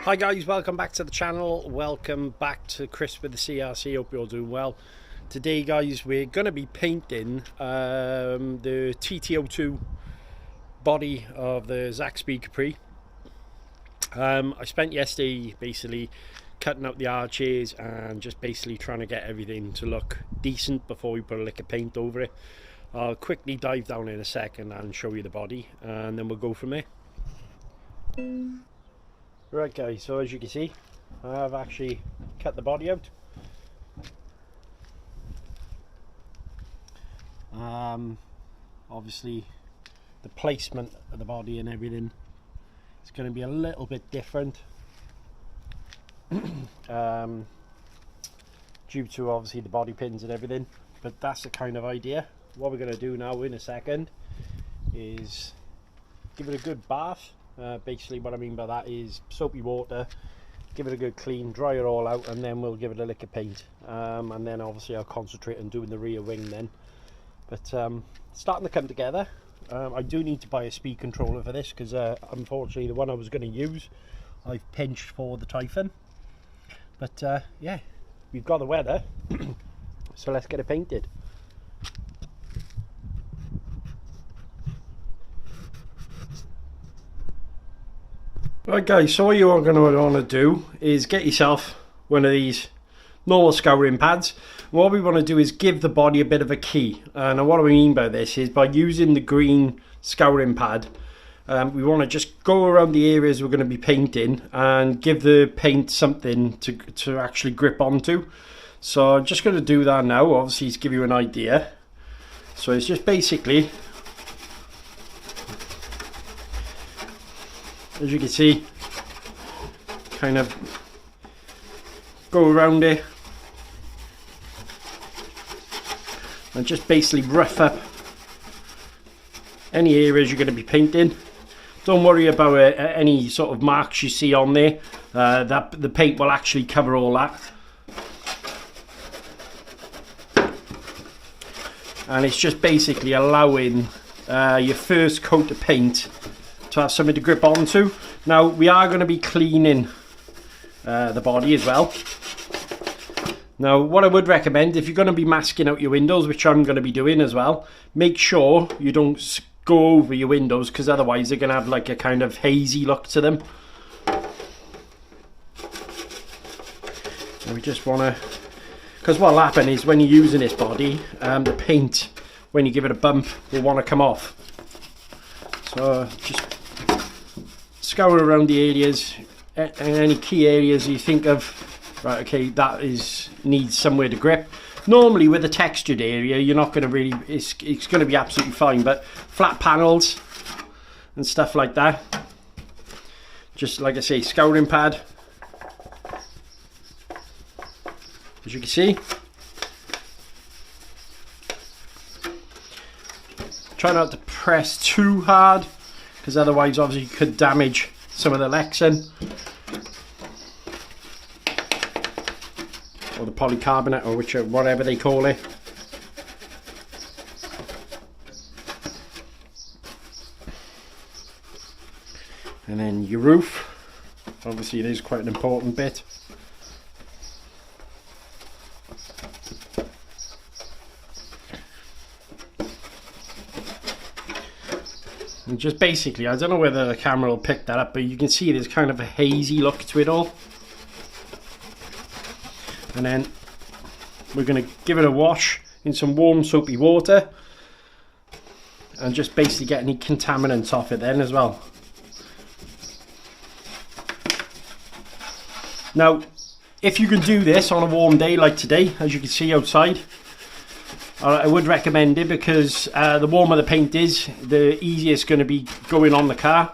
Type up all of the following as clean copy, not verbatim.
Hi guys, welcome back to the channel. Welcome back to Chris with the CRC. Hope you're all doing well. Today guys, we're going to be painting the TT02 body of the Zakspeed Capri. I spent yesterday basically cutting out the arches and just basically trying to get everything to look decent before we put a lick of paint over it. I'll quickly dive down in a second and show you the body, and then we'll go from there. Right guys, so as you can see, I've actually cut the body out. Obviously the placement of the body and everything is going to be a little bit different due to obviously the body pins and everything, but that's the kind of idea. What we're going to do now in a second is give it a good bath. Basically what I mean by that is soapy water, give it a good clean, dry it all out, and then we'll give it a lick of paint, and then obviously I'll concentrate on doing the rear wing then. But starting to come together. I do need to buy a speed controller for this because unfortunately the one I was going to use I've pinched for the Typhon. But yeah, we've got the weather so let's get it painted. Right guys, so what you are going to want to do is get yourself one of these normal scouring pads. What we want to do is give the body a bit of a key, and what I mean by this is by using the green scouring pad, we want to just go around the areas we're going to be painting and give the paint something to actually grip onto. So I'm just going to do that now, obviously to give you an idea. So it's just basically, as you can see, kind of go around it and just basically rough up any areas you're going to be painting. Don't worry about any sort of marks you see on there, that the paint will actually cover all that. And it's just basically allowing your first coat of paint to have something to grip onto. Now we are going to be cleaning the body as well. Now what I would recommend, if you're going to be masking out your windows, which I'm going to be doing as well, make sure you don't go over your windows, because otherwise they're going to have like a kind of hazy look to them. And we just want to, because what will happen is when you're using this body, the paint, when you give it a bump, will want to come off. So just scour around the areas, any key areas you think of, right, okay, that needs somewhere to grip. Normally with a textured area you're not going to really, it's going to be absolutely fine, but flat panels and stuff like that, just like I say, scouring pad, as you can see. Try not to press too hard, because otherwise obviously you could damage some of the Lexan or the polycarbonate, or whatever they call it. And then your roof, obviously it is quite an important bit. And just basically, I don't know whether the camera will pick that up, but you can see there's kind of a hazy look to it all. And then we're going to give it a wash in some warm soapy water and just basically get any contaminants off it then as well. Now if you can do this on a warm day like today, as you can see outside, I would recommend it, because the warmer the paint is, the easier it's going to be going on the car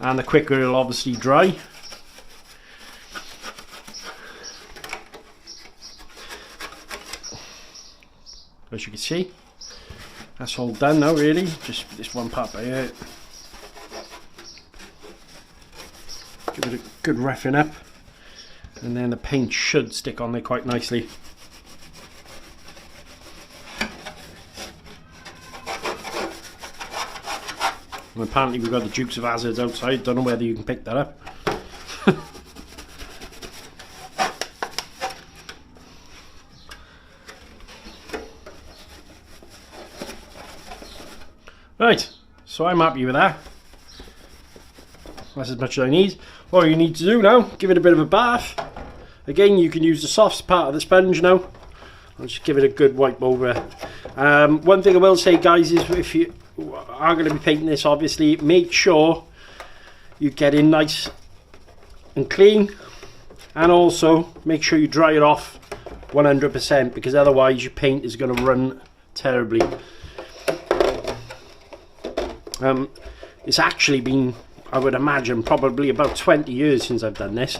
and the quicker it'll obviously dry. As you can see, that's all done now really, just this one part by here. Give it a good roughing up, and then the paint should stick on there quite nicely. And apparently we've got the Dukes of Hazzards outside, don't know whether you can pick that up. Right, so I'm happy with that. That's as much as I need. What you need to do now, give it a bit of a bath. Again, you can use the soft part of the sponge now. I'll just give it a good wipe over it. One thing I will say, guys, is if you are going to be painting this, obviously, make sure you get in nice and clean, and also make sure you dry it off 100%, because otherwise your paint is going to run terribly. It's actually been, I would imagine, probably about 20 years since I've done this.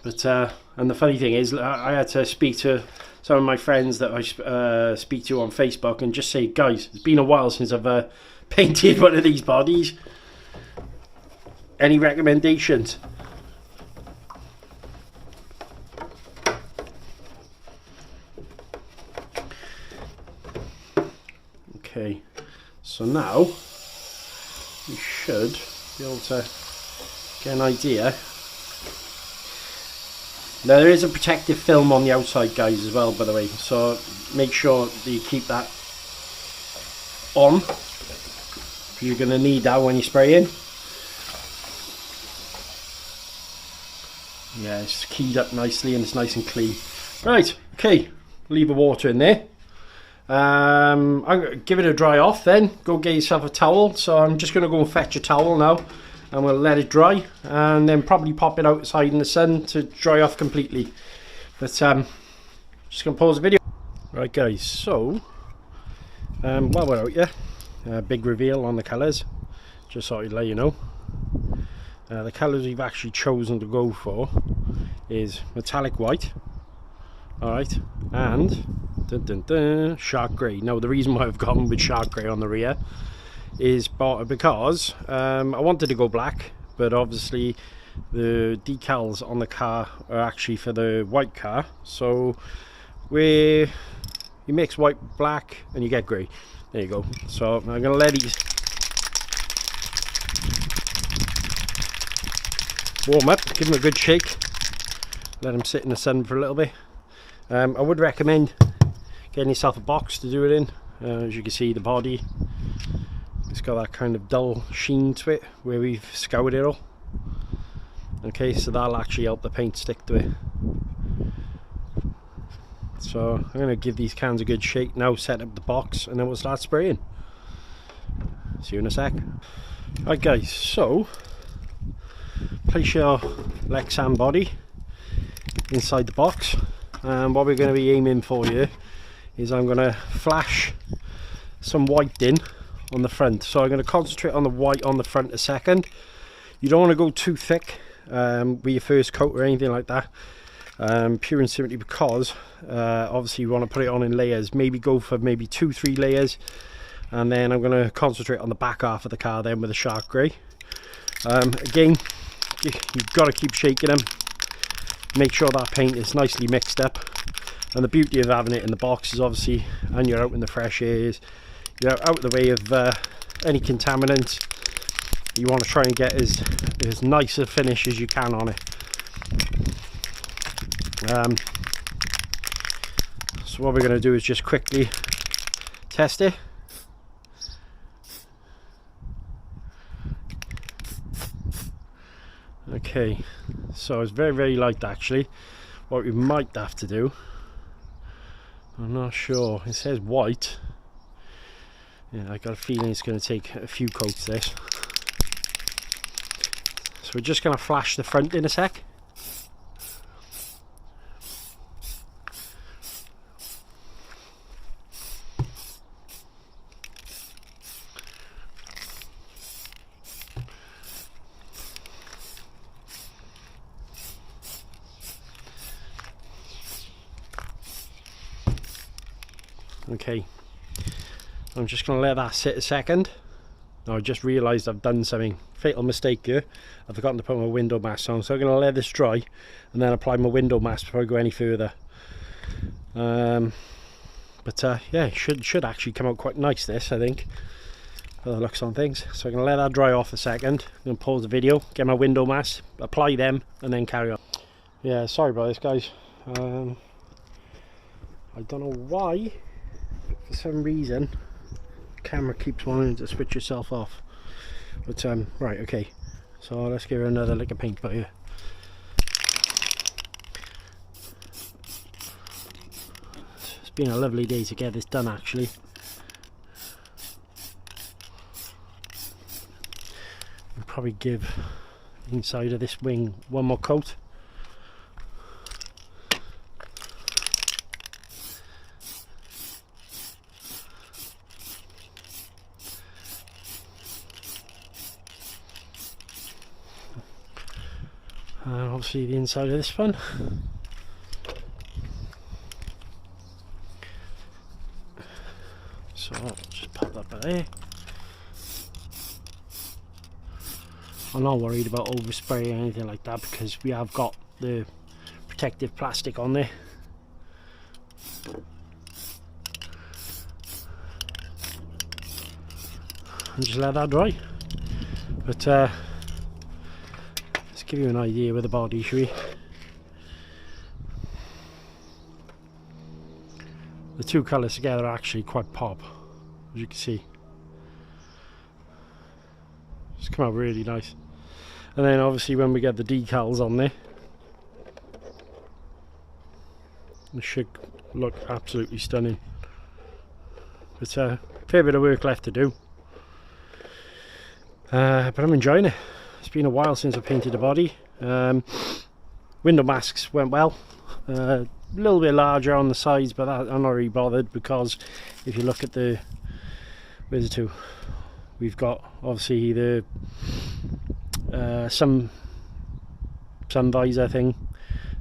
But and the funny thing is, I had to speak to some of my friends that I speak to on Facebook and just say, guys, it's been a while since I've painted one of these bodies. Any recommendations? Okay, so now we should be able to get an idea. Now there is a protective film on the outside, guys, as well, by the way, so make sure that you keep that on. You're going to need that when you spray in. Yeah, it's keyed up nicely and it's nice and clean. Right, okay, leave the water in there. I'm going to give it a dry off then. Go get yourself a towel. So I'm just going to go and fetch a towel now, and we'll let it dry, and then probably pop it outside in the sun to dry off completely. But just going to pause the video. Right, guys, so while we're out here, big reveal on the colours. Just thought I'd let you know. The colours we've actually chosen to go for is metallic white, alright, and shark grey. Now the reason why I've gone with shark grey on the rear is because I wanted to go black, but obviously the decals on the car are actually for the white car, so you mix white black and you get grey. There you go. So I'm going to let these warm up, give them a good shake, let them sit in the sun for a little bit. I would recommend getting yourself a box to do it in. As you can see, the body, it's got that kind of dull sheen to it where we've scoured it all. Okay, so that'll actually help the paint stick to it. So I'm going to give these cans a good shake now, set up the box, and then we'll start spraying. See you in a sec. Right, guys, so place your Lexan body inside the box, and what we're going to be aiming for here is I'm going to flash some white in on the front. So I'm going to concentrate on the white on the front a second. You don't want to go too thick with your first coat or anything like that, pure and simply because obviously you want to put it on in layers. Maybe go for maybe 2-3 layers, and then I'm going to concentrate on the back half of the car then with a shark grey. Again, you've got to keep shaking them, make sure that paint is nicely mixed up. And the beauty of having it in the box is obviously, and you're out in the fresh air, is you're out of the way of any contaminants. You want to try and get as nice a finish as you can on it. So what we're going to do is just quickly test it. Okay, so it's very, very light actually. What we might have to do, I'm not sure, it says white. Yeah, I got a feeling it's going to take a few coats this. So we're just going to flash the front in a sec. Okay, I'm just going to let that sit a second. Now I just realised I've done something, fatal mistake here. I've forgotten to put my window mask on, so I'm going to let this dry and then apply my window mask before I go any further. Yeah, it should actually come out quite nice, this, I think, by the looks on things. So I'm going to let that dry off a second. I'm going to pause the video, get my window mask, apply them, and then carry on. Yeah, sorry about this, guys. I don't know why, for some reason camera keeps wanting to switch itself off. But right, okay, so let's give her another lick of paint by here. It's been a lovely day to get this done, actually. We'll probably give the inside of this wing one more coat. And obviously the inside of this one. So I'll just pop that by there. I'm not worried about overspray or anything like that because we have got the protective plastic on there. And just let that dry. But let's give you an idea with the body, shall we? The two colours together are actually quite pop, as you can see. It's come out really nice. And then obviously when we get the decals on there, it should look absolutely stunning. But a fair bit of work left to do. But I'm enjoying it. It's been a while since I painted the body. Window masks went well. A little bit larger on the sides, but that, I'm not really bothered because if you look at the, where's the two? We've got obviously the sun visor thing,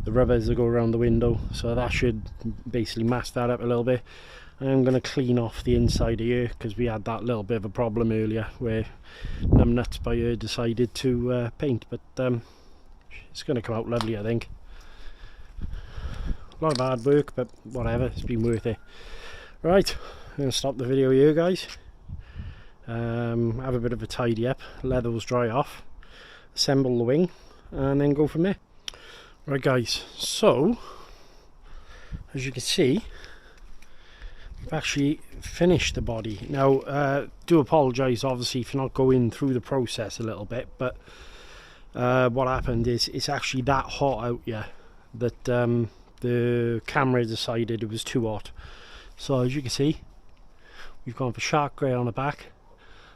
the rubbers that go around the window, so that should basically mask that up a little bit. I'm going to clean off the inside of here because we had that little bit of a problem earlier where numbnuts by here decided to paint, but it's going to come out lovely, I think. A lot of hard work, but whatever, it's been worth it. Right, I'm going to stop the video here, guys. Have a bit of a tidy up, let those dry off, assemble the wing, and then go from there. Right guys, so as you can see, we've actually finished the body. Now do apologise obviously for not going through the process a little bit, but what happened is it's actually that hot out here that the camera decided it was too hot. So as you can see, we've gone for shark grey on the back,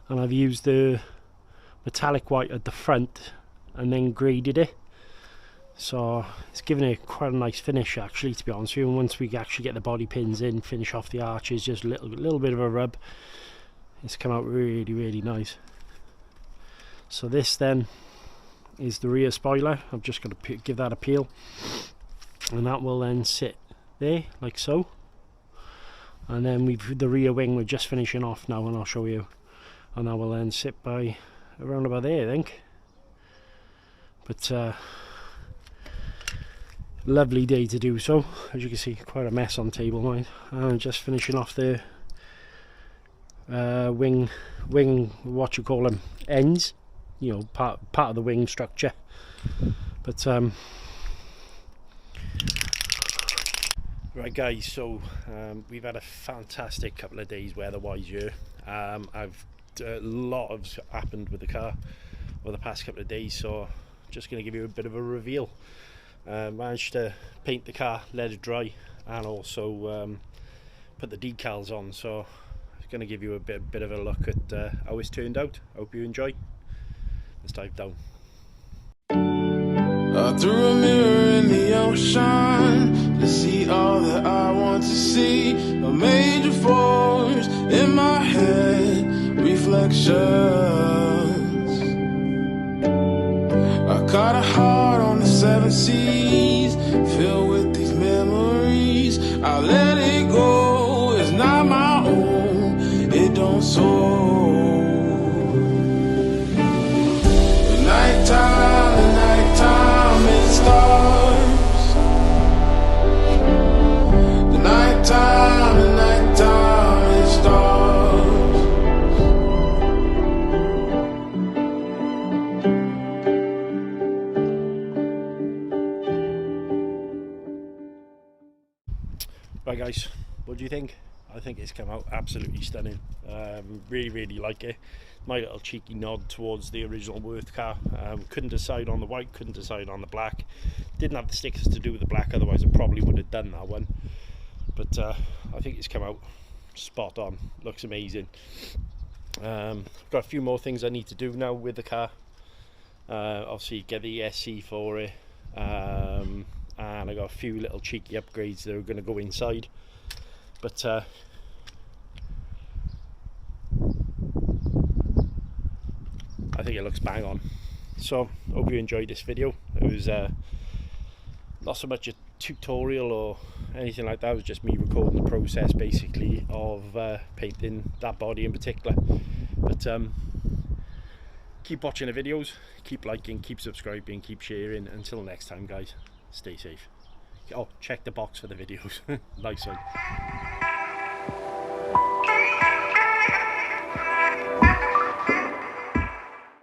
and I've used the metallic white at the front and then graded it, so it's given it quite a nice finish actually, to be honest with you. And once we actually get the body pins in, finish off the arches, just a little bit of a rub, it's come out really nice. So this then is the rear spoiler. I'm just going to give that a peel, and that will then sit there like so. And then the rear wing we're just finishing off now, and I'll show you. And that will then sit by around about there, I think. But lovely day to do so. As you can see, quite a mess on table, mine. I'm just finishing off the wing, what you call them, ends. You know, part of the wing structure. But right guys, so we've had a fantastic couple of days weather-wise here. A lot has happened with the car over the past couple of days, so just going to give you a bit of a reveal. Managed to paint the car, let it dry, and also put the decals on, so I'm going to give you a bit of a look at how it's turned out. Hope you enjoy. Let's dive down. I threw a mirror in the ocean to see all that I want to see. A major force in my head, reflections. I caught a heart on the 7 seas, filled with these memories. I let it go, it's not my own, it don't soar. The nighttime it starts. The nighttime it starts. Right guys, what do you think? I think it's come out absolutely stunning. Really like it. My little cheeky nod towards the original Wurth car. Couldn't decide on the white, couldn't decide on the black. Didn't have the stickers to do with the black, otherwise I probably would have done that one. But I think it's come out spot on. Looks amazing. Got a few more things I need to do now with the car. Obviously get the ESC for it, and I got a few little cheeky upgrades that are going to go inside. But I think it looks bang on. So hope you enjoyed this video. It was not so much a tutorial or anything like that. It was just me recording the process basically of painting that body in particular. But keep watching the videos, keep liking, keep subscribing, keep sharing. Until next time guys, stay safe. Oh, check the box for the videos. Nice one.